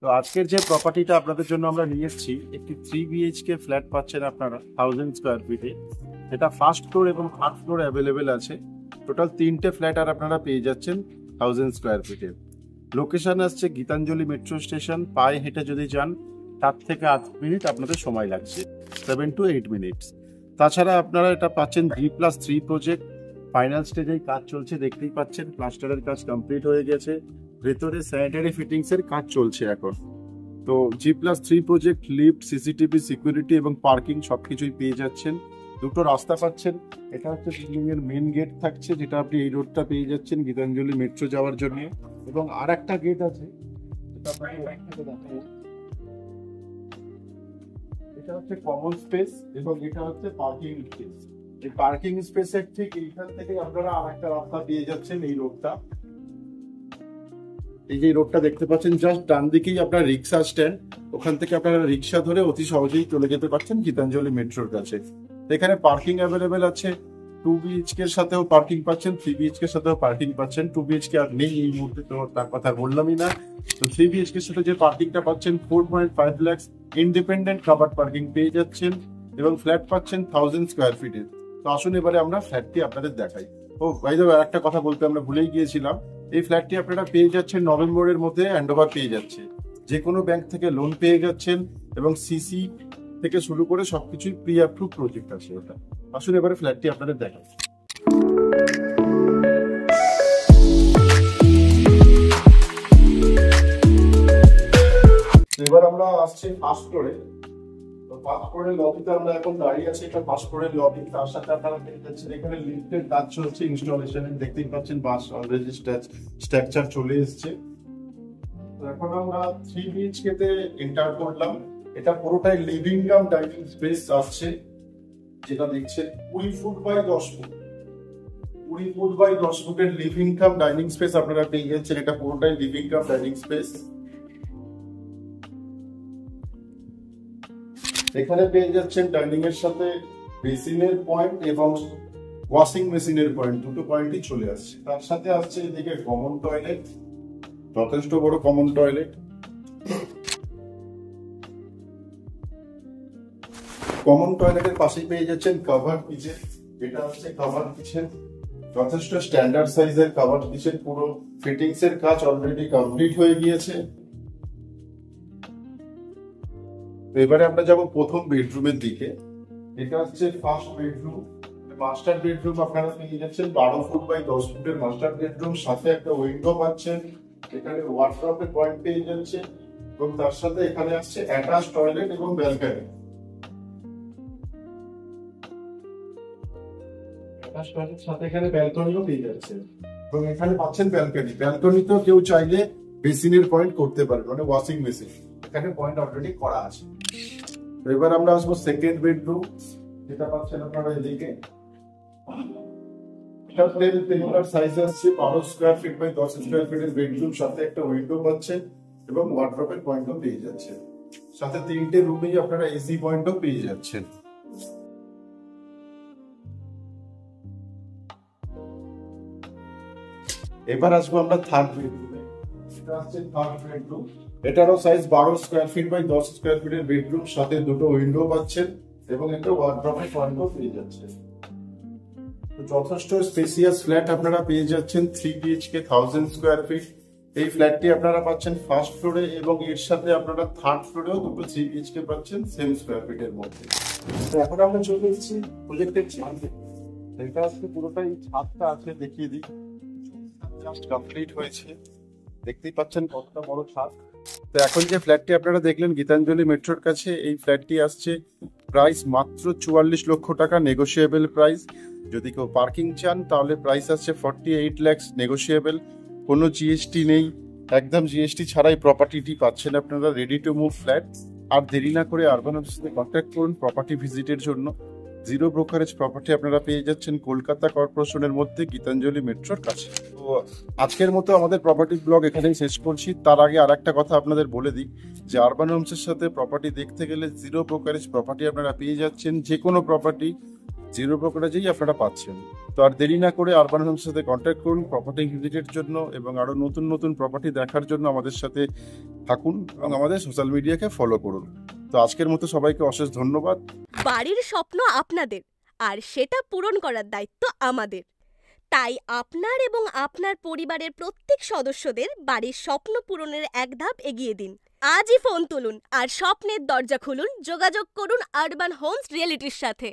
তো আজকের যে প্রপার্টিটা আপনাদের জন্য আমরা নিয়ে এসেছি, একটি 3 বিএইচকে ফ্ল্যাট পাচ্ছেন আপনারা 1000 স্কোয়ার ফিটে। এটা ফার্স্ট ফ্লোর এবং থার্ড ফ্লোর অ্যাভেলেবেল আছে। টোটাল 3টে ফ্ল্যাট আর আপনারা পেয়ে যাচ্ছেন 1000 স্কোয়ার ফিটে। লোকেশন আসছে গীতাঞ্জলি মেট্রো স্টেশন। পায়ে হেঁটে যদি যান 7 থেকে 8 মিনিট আপনাদের সময় লাগছে, 7 to 8 মিনিটস। তাছাড়া আপনারা এটা পাচ্ছেন G+3 প্রজেক্ট। ফাইনাল স্টেজেই কাজ চলছে, দেখতেই পাচ্ছেন প্লাস্টারের কাজ কমপ্লিট হয়ে গেছে। ভেতরে স্যানিটারি ফিটিংস এর কাজ চলছে এখন। তো G+3 project, lift, CCTV, security এবং পার্কিং সবকিছুই পেয়ে যাচ্ছেন। দুটো রাস্তা পাচ্ছেন। এটা হচ্ছে বিল্ডিং এর মেন গেট থাকছে, যেটা আপনি এই রোডটা পেয়ে যাচ্ছেন গীতাঞ্জলি মেট্রো যাওয়ার জন্য। এবং আর একটা গেট আছে, যেটা আপনাকে ওখান থেকে দেখাবো। এটা হচ্ছে কমন স্পেস এবং এটা হচ্ছে পার্কিং স্পেস। এই পার্কিং স্পেসের ঠিক এইখান থেকে আপনারা আর একটা রাস্তা পেয়ে যাচ্ছেন, এই রোডটা। এই যে রোডটা দেখতে পাচ্ছেন, জাস্ট ডান দিকেই আপনার রিক্সা স্ট্যান্ড। ওখান থেকে আপনারা রিক্সা ধরে অতি সহজেই চলে যেতে পারছেন গীতাঞ্জলি মেট্রোর কাছে। এখানে পার্কিং অ্যাভেলেবেল আছে। 2 বিএইচকে এর সাথেও পার্কিং পাচ্ছেন, 3 বিএইচকে এর সাথেও পার্কিং পাচ্ছেন। 2 বিএইচকে আর নেই এই মুহূর্তে, তো তার কথা বললামই না। তো 3 বিএইচকে এর সাথে যে পার্কিংটা পাচ্ছেন 4.5 লাখ ইন্ডিপেন্ডেন্ট কাভার্ড পার্কিং পেয়ে যাচ্ছেন এবং ফ্ল্যাট পাচ্ছেন 1000 স্কোয়ার ফিটের। তো আসুন এবারে আমরা ফ্ল্যাটটি আপনাদের দেখাই। ও বাই দ্য ওয়ে, আরেকটা কথা বলতে আমরা ভুলেই গিয়েছিলাম। এই ফ্ল্যাটটি আপনারা পেয়ে যাচ্ছেন নভেম্বরের মধ্যে হ্যান্ডওভার পেয়ে যাচ্ছে। যে কোনো ব্যাংক থেকে লোন পেয়ে যাচ্ছেন এবং সিসি থেকে শুরু করে সবকিছুই প্রি অ্যাপ্রুভ প্রজেক্ট আছে ওটা। আসুন এবারে ফ্ল্যাটটি আপনাদের দেখাই। এবার আমরা আসছি ফার্স্ট ফ্লোরে। তো ফার্স্ট ফ্লোরের লবিতে আমরা এখন দাঁড়িয়ে আছি। এটা ফার্স্ট ফ্লোরের লবি। তার সাথে আপনারা পেয়ে যাচ্ছেন এখানে লিফটের কাজ চলছে, ইনস্টলেশন। দেখতেই পাচ্ছেন বাস অলরেডি স্ট্রাকচার চলে এসেছে। তো এখন আমরা 3 বিএইচকে তে এন্টার করলাম। এটা পুরোটাই লিভিং কাম ডাইনিং স্পেস আসছে, যেটা দেখছেন 20 foot by 10 foot. 20 foot by 10 ফুটের লিভিং কাম ডাইনিং স্পেস আপনারা পেয়ে যাচ্ছেন। এটা পুরোটাই লিভিং কাম ডাইনিং স্পেস। এখানে পেয়ে যাচ্ছেন ডাইনিং এর সাথে বেসিনের পয়েন্ট এবং ওয়াশিং মেশিনের পয়েন্ট, দুটো পয়েন্টই চলে আসছে। তার সাথে আসছে এদিকে কমন টয়লেট, যথেষ্ট বড় কমন টয়লেট। কমন টয়লেটের পাশেই পেয়ে যাচ্ছেন কভার কিচেন। এটা হচ্ছে কভার কিচেন, যথেষ্ট স্ট্যান্ডার্ড সাইজের কভার কিচেন। পুরো ফিটিংস এর কাজ অলরেডি কমপ্লিট হয়ে গিয়েছে। এবারে আমরা যাব প্রথম বেডরুমের দিকে। এটা হচ্ছে ফার্স্ট বেডরুম। মাস্টার বেডরুম আপনারা পেয়ে যাচ্ছেন 12 ফুট বাই 10 ফুটের মাস্টার বেডরুম। সাথে একটা উইন্ডো পাচ্ছেন, এখানে ওয়ার্ডরোবের পয়েন্ট পেয়ে যাচ্ছে এবং তার সাথে এখানে আসছে অ্যাটাচ টয়লেট এবং ব্যালকনি। অ্যাটাচ টয়লেটের সাথে এখানে ব্যালকনিও পেয়ে যাচ্ছে এবং এখানে পাচ্ছেন ব্যালকনি। ব্যালকনিতেও কেউ চাইলে বেসিনের পয়েন্ট করতে পারবে, মানে ওয়াশিং মেশিন। এখানে পয়েন্ট অলরেডি করা আছে। এবার আমরা আসবো সেকেন্ড বেডরুম, যেটা পাচ্ছেন আপনারা এদিকে। এটা টেবিলার সাইজ আসছে 12 স্কোয়ার ফিট বাই 10 স্কোয়ার ফিটের বেডরুম। সাথে একটা উইন্ডো পাচ্ছেন এবং ওয়ার্ডরোবের পয়েন্টও পেয়ে যাচ্ছেন। সাথে 3টে রুমেই আপনারা এসি পয়েন্টও পেয়ে যাচ্ছেন। এবার আসবো আমরা থার্ড বেডরুমে। এটা হচ্ছে থার্ড বেডরুম। এটারও size 12 square feet by 10 square ফিটের বেডরুম। সাথে দুটো উইন্ডো পাচ্ছেন এবং একটা ওয়ার্ডরোবের পয়েন্টও পেয়ে যাচ্ছেন। যথেষ্ট স্পেসিয়াস ফ্ল্যাট আপনারা পেয়ে যাচ্ছেন 3 বিএইচকে 1000 স্কোয়ার ফিট। এই ফ্ল্যাটটি আপনারা পাচ্ছেন ফার্স্ট ফ্লোরে এবং এর সাথে আপনারা থার্ড ফ্লোরেও দুটো 3 বিএইচকে পাচ্ছেন সেম স্কোয়ার ফিটের মধ্যে। তো এখন আমরা চলে এসেছি প্রজেক্টের ছাদে। এটা আজকে পুরোটাই ছাদটা আছে, দেখিয়ে দিই। জাস্ট কমপ্লিট হয়েছে, দেখতেই পাচ্ছেন কতটা বড় ছাদ। তো এখন যে ফ্ল্যাটটি আপনারা দেখলেন গীতাঞ্জলি মেট্রোর কাছে, এই ফ্ল্যাটটি আসছে প্রাইস মাত্র 44 লক্ষ টাকা, নেগোশিয়েবল প্রাইস। যদি কেউ পার্কিং চান তাহলে প্রাইস আসছে 48 লাখ, নেগোশিয়েবল। কোনো জিএসটি নেই, একদম জিএসটি ছাড়াই প্রপার্টিটি পাচ্ছেন আপনারা। Ready to move flat. আর দেরি না করে আরবান হাউসের সাথে কন্ট্যাক্ট করুন প্রপার্টি ভিজিটের জন্য। জিরো ব্রোকারেজ প্রপার্টি আপনারা পেয়ে যাচ্ছেন কলকাতা কর্পোরেশনের মধ্যে গীতাঞ্জলি মেট্রোর কাছে। তো আজকের মতো আমাদের প্রপার্টি ব্লগ এখানেই শেষ করছি। তার আগে আর একটা কথা আপনাদের বলে দিই যে আরবান হোমসের সাথে প্রপার্টি দেখতে গেলে জিরো ব্রোকারেজ প্রপার্টি আপনারা পেয়ে যাচ্ছেন। যে কোনো প্রপার্টি জিরো ব্রোকারেজেই আপনারা পাচ্ছেন। তো আর দেরি না করে আরবান হোমসের সাথে কন্ট্যাক্ট করুন প্রপার্টি ভিজিটের জন্য, এবং আরো নতুন নতুন প্রপার্টি দেখার জন্য আমাদের সাথে থাকুন এবং আমাদের সোশ্যাল মিডিয়াকে ফলো করুন। তো আজকের মতো সবাইকে অশেষ ধন্যবাদ। বাড়ির স্বপ্ন আপনাদের, আর সেটা পূরণ করার দায়িত্ব আমাদের। তাই আপনার এবং আপনার পরিবারের প্রত্যেক সদস্যদের বাড়ির স্বপ্ন পূরণের এক ধাপ এগিয়ে দিন। আজই ফোন তুলুন আর স্বপ্নের দরজা খুলুন। যোগাযোগ করুন আরবান হোমস রিয়েলিটির সাথে।